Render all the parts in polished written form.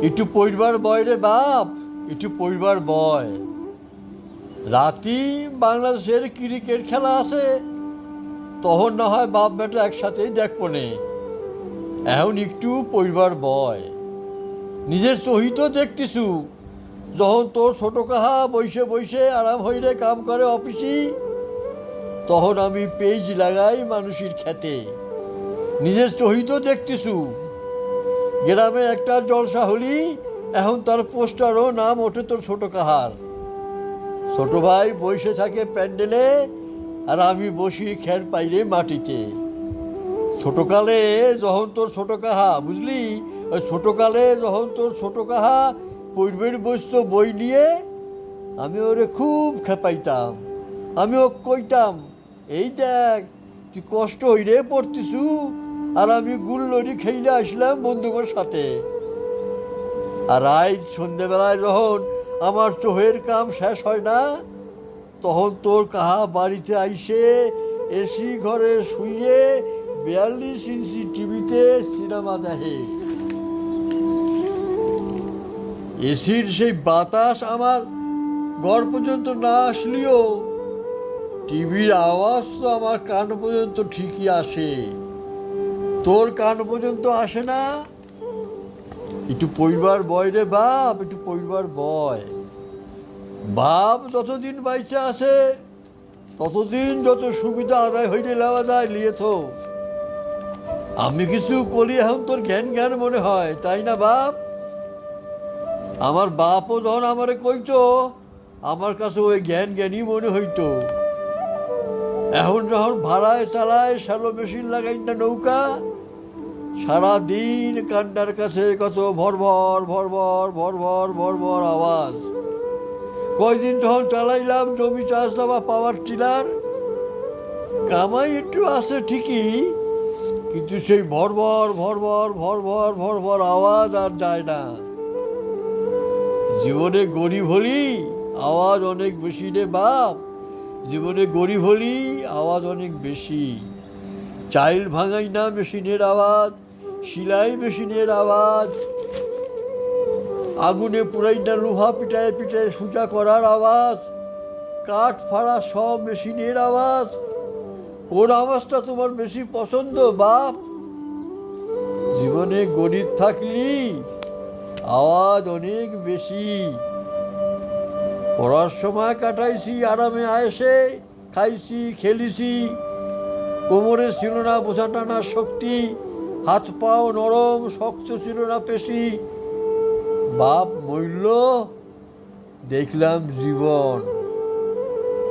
একটু পরিবার বয় রে বাপ, একটু পরিবার বয়। রাতি বাংলাদেশের ক্রিকেট খেলা আছে, তখন না হয় বাপ বেটা একসাথেই দেখবো নে। এখন একটু পরিবার বয়। নিজের চহিত দেখতেছু, যখন তোর ছোট কাহা বইসে বইসে আরাম হইলে কাম করে অফিসি, তখন আমি পেজ লাগাই মানুষের খেতে। নিজের চহিত দেখতেছু, গ্রামে একটা জলসা হলি এখন তার পোস্টারও নাম ওঠে তোর ছোট কাহার। ছোট ভাই বসে থাকে প্যান্ডেলে, আর আমি বসি খের পাইরে মাটিতে। ছোটকালে যখন তোর ছোট কাহা, বুঝলি, ওই ছোটকালে যখন তোর ছোট কাহা পূর্বের বসত বই নিয়ে, আমি ওরে খুব খেপাইতাম। আমি ও কইতাম, এই দেখ তুই কষ্ট হইরে পড়তিছু, আর আমি গুল্লরি খেইলে আসলাম বন্ধুদের সাথে। আর আজ সন্ধেবেলায় যখন আমার চোখের কাম শেষ হয় না, তখন তোর কাহা বাড়িতে আইসে এসি ঘরে শুইয়ে 42 ইঞ্চি টিভিতে সিনেমা দেখে। এসির সেই বাতাস আমার ঘর পর্যন্ত না আসলেও টিভির আওয়াজ তো আমার কান পর্যন্ত ঠিকই আসে। তোর কান পর্যন্ত আসে না? একটু পরিবার বয় রে বাপ, একটু পরিবার বয়। বাপ যতদিন বাইচে আছে ততদিন যত সুবিধা আদায় হইলে নেওয়া যায় লিয়ে থো। আমি কিছু করি এখন তোর জ্ঞান জ্ঞান মনে হয়, তাই না বাপ? আমার বাপও যখন আমারে কইতো, আমার কাছে ওই জ্ঞান জ্ঞানই মনে হইতো। এখন যখন ভাড়ায় চালায় শ্যালো মেশিন লাগাই না নৌকা, সারাদিন কান্ডার কাছে কত ভরভর ভরভর ভরভর ভরভর আওয়াজ। কয়দিন যখন চালাইলাম জমি চাষ দেওয়া পাওয়ার টিলার, কামাই একটু আছে ঠিকই, কিন্তু সেই ভরভর ভরভর ভরভর ভরভর আওয়াজ আর যায় না। জীবনে গরিব হলি আওয়াজ অনেক বেশি রে বাপ, জীবনে গরিব হলি আওয়াজ অনেক বেশি। চাইল ভাঙাই না মেশিনের আওয়াজ, সেলাই মেশিনের আওয়াজ, আগুনে পুরাই না লোহা পিটায় পিটায় সোজা করার আওয়াজ, কাঠ ফাড়া সব মেশিনের আওয়াজ। কোন আওয়াজটা তোমার বেশি পছন্দ বাপ? জীবনে গরিব থাকলি আওয়াজ অনেক বেশি। পড়ার সময় কাটাইছি আরামে আয়েসে, খাইছি খেলিছি, কোমরে ছিল না বোঝা টানার শক্তি, হাত পাও নরম শক্ত ছিল না পেশি। বাপ মূল্য দেখলাম জীবন,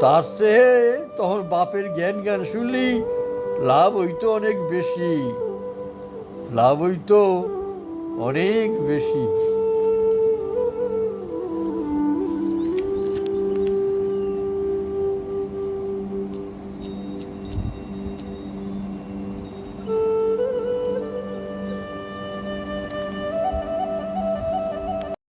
তার চেয়ে তখন বাপের জ্ঞান জ্ঞান শুনলি লাভ হইতো অনেক বেশি, লাভ হইতো অনেক বেশি।